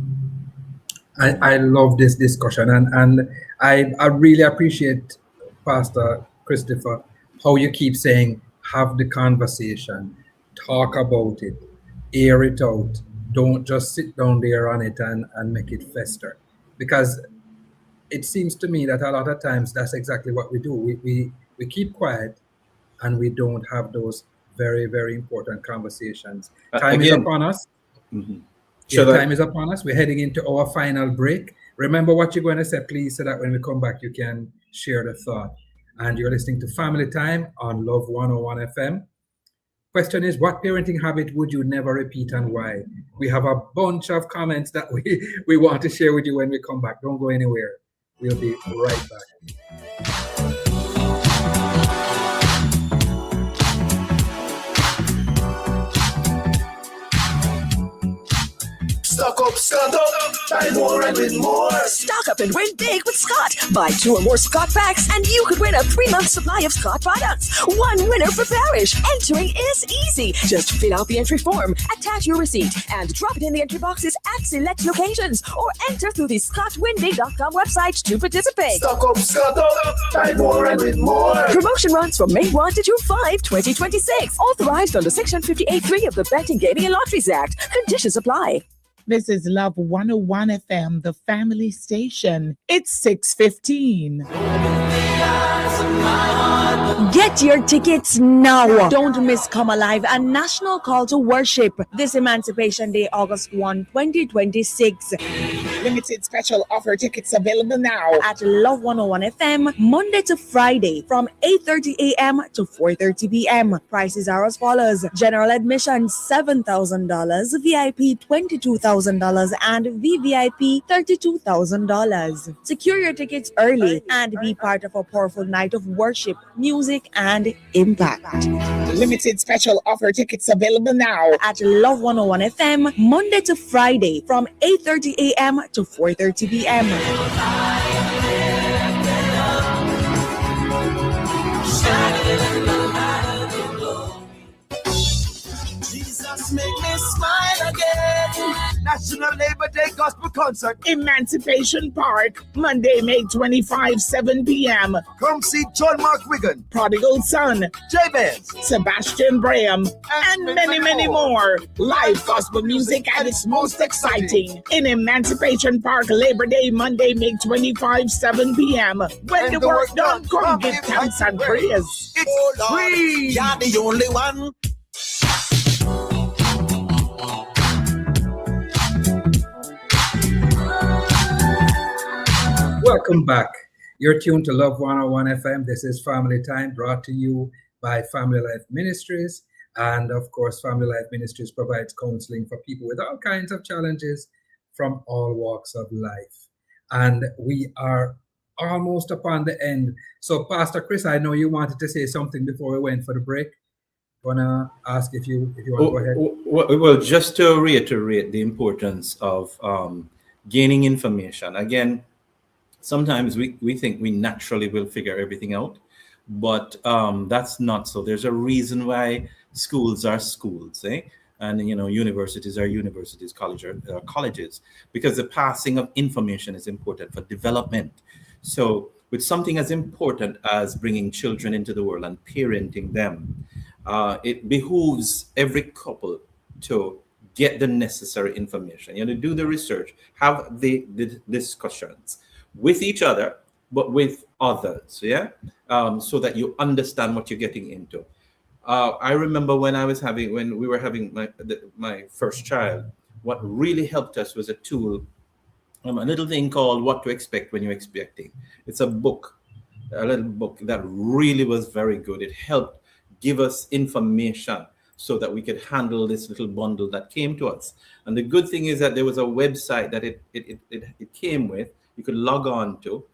I love this discussion, and I really appreciate, Pastor Christopher, how you keep saying, have the conversation, talk about it, air it out. Don't just sit down there on it and make it fester. Because it seems to me that a lot of times that's exactly what we do. We keep quiet and we don't have those very, very important conversations. Time is upon us. Mm-hmm. Time is upon us. We're heading into our final break. Remember what you're going to say, please, so that when we come back, you can share the thought. And you're listening to Family Time on Love 101 FM. Question is, what parenting habit would you never repeat and why? We have a bunch of comments that we want to share with you when we come back. Don't go anywhere. We'll be right back. Stock up, buy more and win more. Stock up and win big with Scott. Buy 2 or more Scott packs and you could win a 3-month supply of Scott products. One winner per parish. Entering is easy. Just fill out the entry form, attach your receipt, and drop it in the entry boxes at select locations or enter through the scottwinbig.com website to participate. Stock up, buy more and win more. Promotion runs from May 1 to June 5, 2026. Authorized under Section 58.3 of the Betting, Gaming and Lotteries Act. Conditions apply. This is Love 101 FM, the family station. It's 6:15. Get your tickets now. Don't miss Come Alive, a national call to worship this Emancipation Day, August 1, 2026. Limited special offer tickets available now At Love 101 FM, Monday to Friday from 8:30 a.m. to 4:30 p.m. Prices are as follows. General admission $7,000, VIP $22,000, and VVIP $32,000. Secure your tickets early and be part of a powerful night of worship, music, and impact. Limited special offer tickets available now At Love 101 FM, Monday to Friday from 8:30 a.m. to 4:30 p.m. Jesus make me smile again. National Labor Day Gospel Concert. Emancipation Park, Monday, May 25, 7 p.m. Come see John Mark Wigan, Prodigal Son, Jabez, Sebastian Braham, and many more. Live gospel music at its most exciting in Emancipation Park, Labor Day, Monday, May 25, 7 p.m. When the work done, come give thanks and praise. It's free. You're the only one. Welcome back. You're tuned to Love 101 FM. This is Family Time, brought to you by Family Life Ministries. And of course, Family Life Ministries provides counseling for people with all kinds of challenges from all walks of life. And we are almost upon the end. So, Pastor Chris, I know you wanted to say something before we went for the break. Wanna ask if you want to go ahead? Well, just to reiterate the importance of gaining information. Again, sometimes we think we naturally will figure everything out, but that's not so. There's a reason why schools are schools, and universities are universities, colleges are colleges, because the passing of information is important for development. So with something as important as bringing children into the world and parenting them, it behooves every couple to get the necessary information, do the research, have the discussions with each other, but with others, so that you understand what you're getting into. I remember when we were having my first child, what really helped us was a tool, a little thing called What to Expect When You're Expecting. It's a book, a little book that really was very good. It helped give us information so that we could handle this little bundle that came to us. And the good thing is that there was a website that it came with, you could log on to,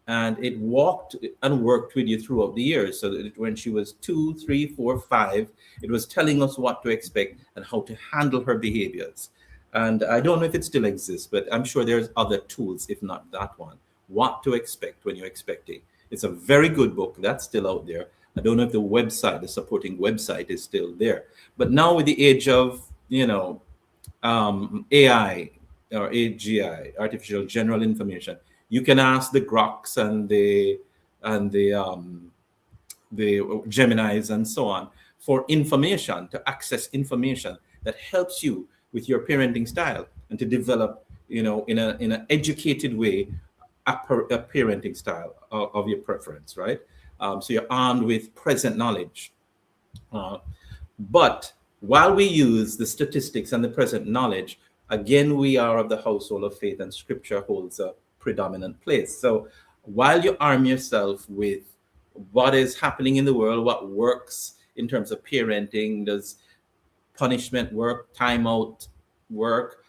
and it walked and worked with you throughout the years. So that when she was 2, 3, 4, 5, it was telling us what to expect and how to handle her behaviors. And I don't know if it still exists, but I'm sure there's other tools, if not that one. What to expect when you're expecting. It's a very good book that's still out there. I don't know if the supporting website is still there. But now with the age of, AI or AGI, artificial general information, you can ask the Groks and the Geminis and so on for information, to access information that helps you with your parenting style and to develop, in an educated way, a parenting style of your preference, right? So you're armed with present knowledge. But while we use the statistics and the present knowledge, again, we are of the household of faith, and Scripture holds a predominant place. So while you arm yourself with what is happening in the world, what works in terms of parenting, does punishment work, timeout work,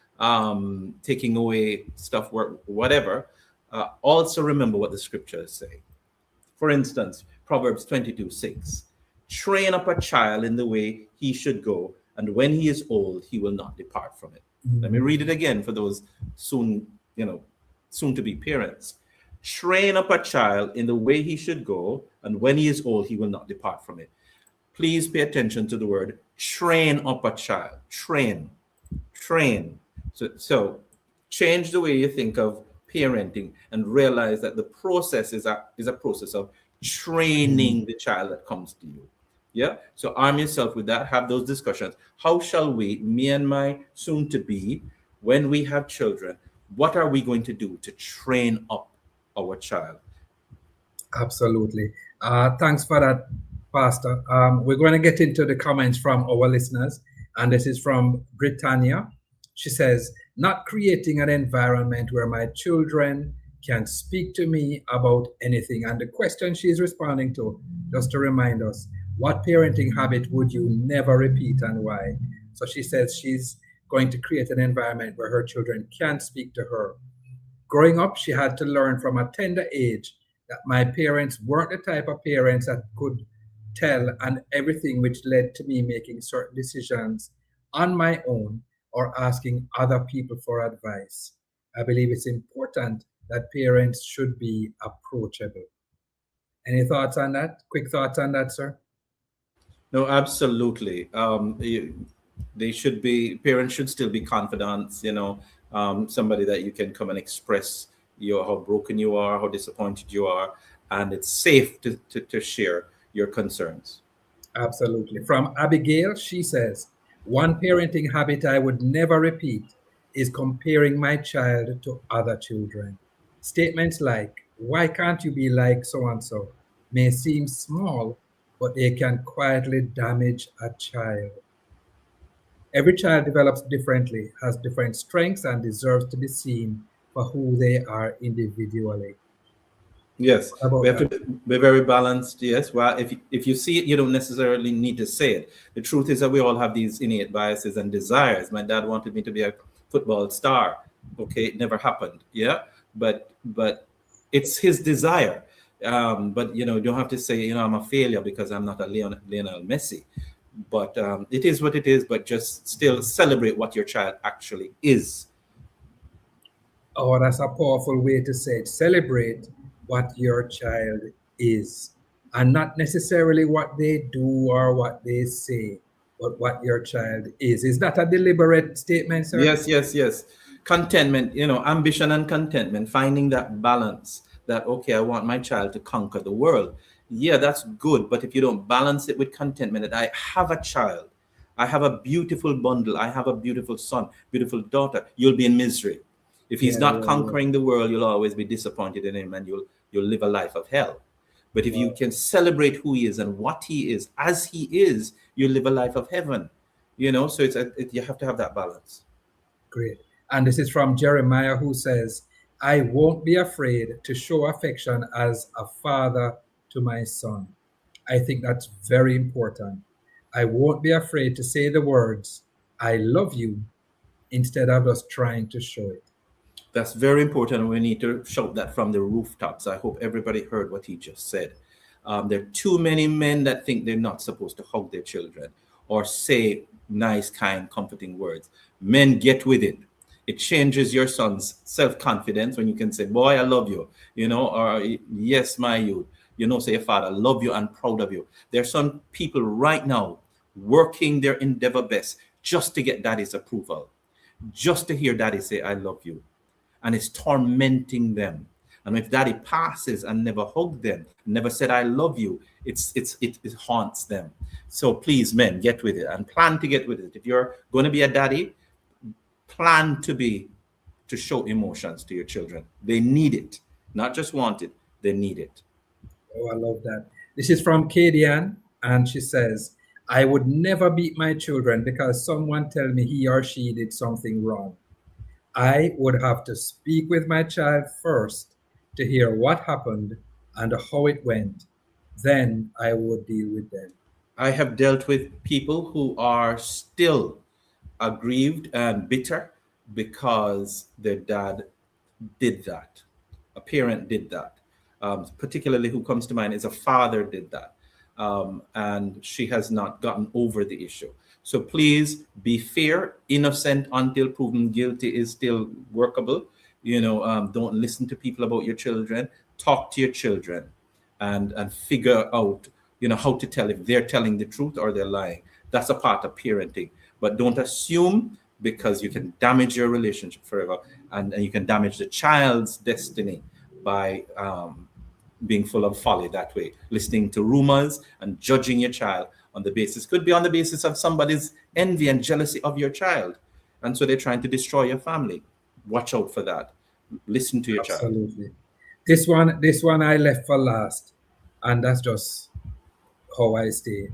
taking away stuff work, whatever, also remember what the scriptures say. For instance, Proverbs 22:6. Train up a child in the way he should go, and when he is old, he will not depart from it. Let me read it again for those soon to be parents. Train up a child in the way he should go, and when he is old, he will not depart from it. Please pay attention to the word train up a child. Train. So change the way you think of parenting and realize that the process is a process of training the child that comes to you. Yeah. So arm yourself with that. Have those discussions. How shall we, me and my soon to be, when we have children, what are we going to do to train up our child? Absolutely. Thanks for that, Pastor. We're going to get into the comments from our listeners, and this is from Britannia. She says, not creating an environment where my children can speak to me about anything. And the question she's responding to, just to remind us, what parenting habit would you never repeat and why? So she says she's going to create an environment where her children can speak to her. Growing up, she had to learn from a tender age that my parents weren't the type of parents that could tell and everything, which led to me making certain decisions on my own or asking other people for advice. I believe it's important that parents should be approachable. Any thoughts on that? Quick thoughts on that, sir? No, absolutely. They should be, parents should still be confidants, somebody that you can come and express how broken you are, how disappointed you are, and it's safe to share your concerns. Absolutely. From Abigail, she says, one parenting habit I would never repeat is comparing my child to other children. Statements like, why can't you be like so-and-so, may seem small, but they can quietly damage a child. Every child develops differently, has different strengths, and deserves to be seen for who they are individually. Yes, we have to be very balanced. Yes, well, if you see it, you don't necessarily need to say it. The truth is that we all have these innate biases and desires. My dad wanted me to be a football star. Okay, it never happened. Yeah, but it's his desire. But you don't have to say I'm a failure because I'm not a Lionel Messi. But it is what it is. But just still celebrate what your child actually is. Oh, that's a powerful way to say it. Celebrate what your child is, and not necessarily what they do or what they say, but what your child is. Is that a deliberate statement, sir? Yes. Contentment, ambition and contentment, finding that balance that, okay, I want my child to conquer the world. Yeah, that's good. But if you don't balance it with contentment, that I have a child, I have a beautiful bundle, I have a beautiful son, beautiful daughter, you'll be in misery. If he's not conquering the world, you'll always be disappointed in him and you'll live a life of hell. But if you can celebrate who he is and what he is, as he is, you'll live a life of heaven. So you have to have that balance. Great. And this is from Jeremiah, who says, I won't be afraid to show affection as a father to my son. I think that's very important. I won't be afraid to say the words, I love you, instead of just trying to show it. That's very important. We need to shout that from the rooftops. I hope everybody heard what he just said. There are too many men that think they're not supposed to hug their children or say nice, kind, comforting words. Men, get with it. It changes your son's self-confidence when you can say, boy, I love you, or yes, my youth, say, Father, I love you and proud of you. There are some people right now working their endeavor best just to get daddy's approval, just to hear daddy say, I love you. And it's tormenting them. And if daddy passes and never hugged them, never said, I love you, it haunts them. So please, men, get with it and plan to get with it. If you're going to be a daddy, plan to show emotions to your children. They need it, not just want it, they need it. Oh, I love that. This is from Kadian, and she says, I would never beat my children because someone tell me he or she did something wrong. I would have to speak with my child first to hear what happened and how it went. Then I would deal with them. I have dealt with people who are still aggrieved and bitter because their dad did that. A parent did that. Particularly who comes to mind is a father did that. And she has not gotten over the issue. So please be fair. Innocent until proven guilty is still workable. Don't listen to people about your children. Talk to your children and figure out, how to tell if they're telling the truth or they're lying. That's a part of parenting. But don't assume, because you can damage your relationship forever, and you can damage the child's destiny by being full of folly that way, listening to rumors and judging your child on the basis, could be on the basis of somebody's envy and jealousy of your child. And so they're trying to destroy your family. Watch out for that. Listen to your child. Absolutely. This one I left for last, and that's just how I stay.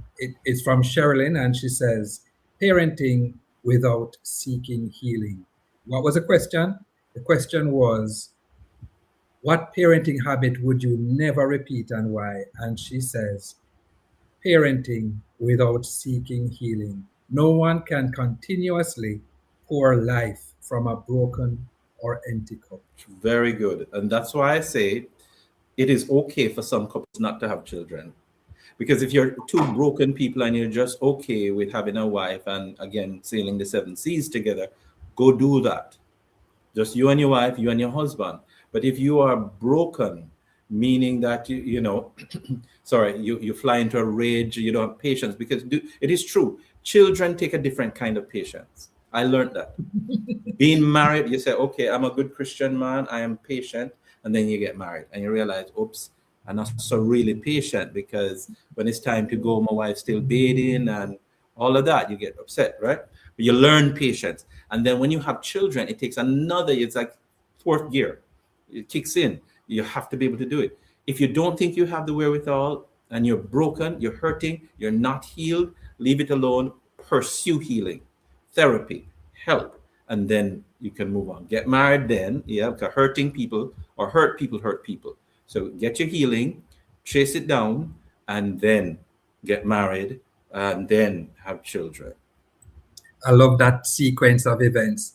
It's from Sherilyn, and she says, parenting without seeking healing. What was the question? The question was, what parenting habit would you never repeat and why? And she says, parenting without seeking healing. No one can continuously pour life from a broken or empty cup. Very good. And that's why I say it is okay for some couples not to have children. Because if you're two broken people and you're just okay with having a wife and, again, sailing the 7 seas together, go do that. Just you and your wife, you and your husband. But if you are broken, meaning that, you fly into a rage, you don't have patience, because it is true. Children take a different kind of patience. I learned that. Being married, you say, okay, I'm a good Christian man, I am patient. And then you get married and you realize, oops, I'm not so really patient, because when it's time to go, my wife's still bathing and all of that, you get upset, right? But you learn patience. And then when you have children, it takes it's like fourth gear. It kicks in. You have to be able to do it. If you don't think you have the wherewithal and you're broken, you're hurting, you're not healed, leave it alone. Pursue healing, therapy, help, and then you can move on. Get married then, because hurting people or hurt people. So get your healing, chase it down, and then get married, and then have children. I love that sequence of events.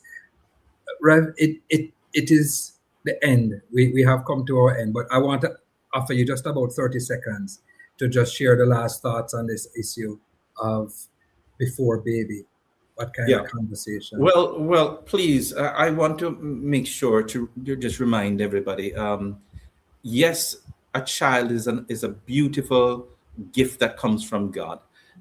Rev, it is the end. We have come to our end, but I want to offer you just about 30 seconds to just share the last thoughts on this issue of before baby. What kind of conversation? Well, please, I want to make sure to just remind everybody, yes, a child is a beautiful gift that comes from God,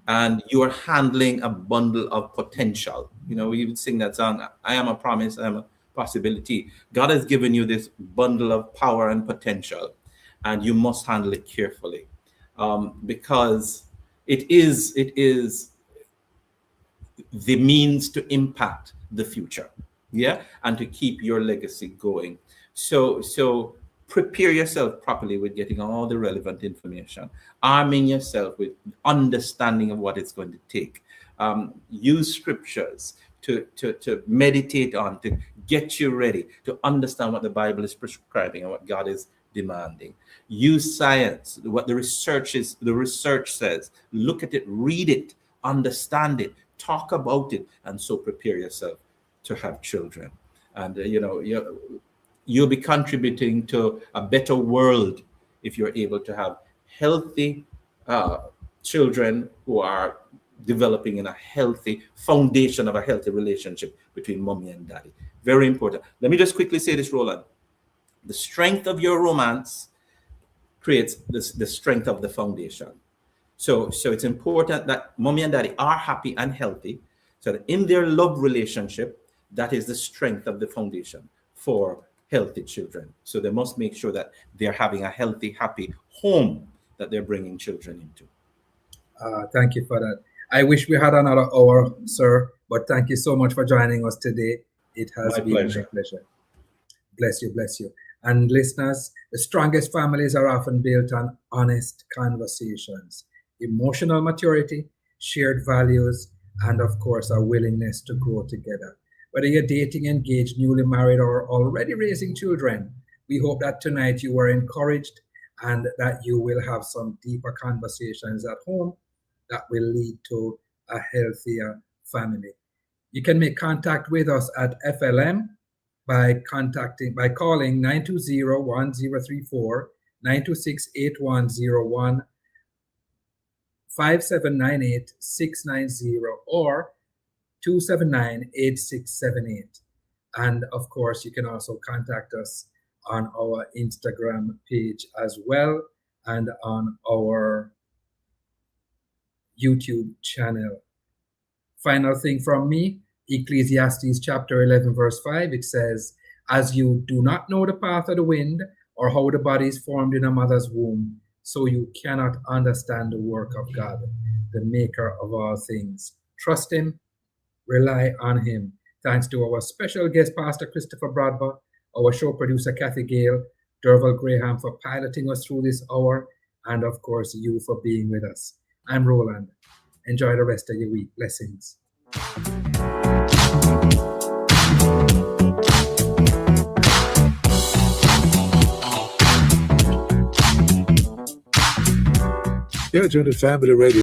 and you are handling a bundle of potential. We would sing that song, I am a promise, I am a possibility. God has given you this bundle of power and potential, and you must handle it carefully, because it is the means to impact the future, and to keep your legacy going. So prepare yourself properly with getting all the relevant information, arming yourself with understanding of what it's going to take. Use scriptures to meditate on, to get you ready to understand what the Bible is prescribing and what God is demanding. Use science, what the research says. Look at it, read it, understand it, talk about it, and so prepare yourself to have children. And you'll be contributing to a better world if you're able to have healthy children who are developing in a healthy foundation of a healthy relationship between mommy and daddy. Very important. Let me just quickly say this, Roland. The strength of your romance creates the strength of the foundation. So it's important that mommy and daddy are happy and healthy, so that in their love relationship, that is the strength of the foundation for healthy children. So they must make sure that they're having a healthy, happy home that they're bringing children into. Thank you for that. I wish we had another hour, sir, but thank you so much for joining us today. It has been my pleasure. Bless you, bless you. And listeners, the strongest families are often built on honest conversations, emotional maturity, shared values, and of course, a willingness to grow together. whether you're dating, engaged, newly married, or already raising children. We hope that tonight you were encouraged and that you will have some deeper conversations at home that will lead to a healthier family. You can make contact with us at FLM by calling 920-1034, 926-8101, 5798-690, or 279-8678. And of course, you can also contact us on our Instagram page as well and on our YouTube channel. Final thing from me, Ecclesiastes chapter 11 verse 5, it says, "As you do not know the path of the wind or how the body is formed in a mother's womb, so you cannot understand the work of God, the maker of all things." Trust him, rely on him. Thanks to our special guest pastor Christopher Bradber, our show producer Kathy Gale, Derval Graham for piloting us through this hour, and of course you for being with us. I'm Roland. Enjoy the rest of your week. Blessings. You're tuned to Family Radio.